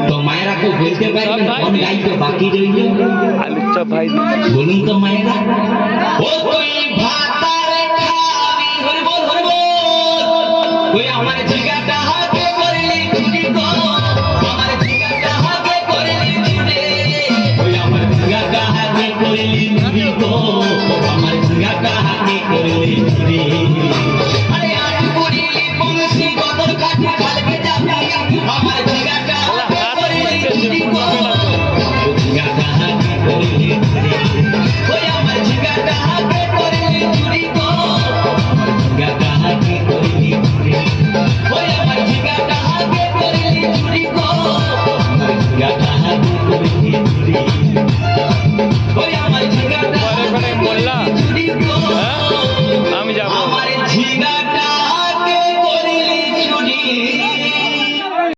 তো মায়েরা কেউ বলতে পারবেন কোন দায়িত্ব বাকি রইল? আলুর চপ ভাই বলুন তো মায়েরা। ও তুই ভাতার খাবি, হরি বল হরি বল। ওই আমার জিগাটা হাতে করলি চুরি গো, আমার জিগাটা হাতে করলি চুরি। ওই আমার জিগাটা হাতে করলি চুরি গো, আমার জিগাটা হাতে করলি চুরি। আরে আজ করিলি বংশী গদর কাঠে কালকে যাবি আমার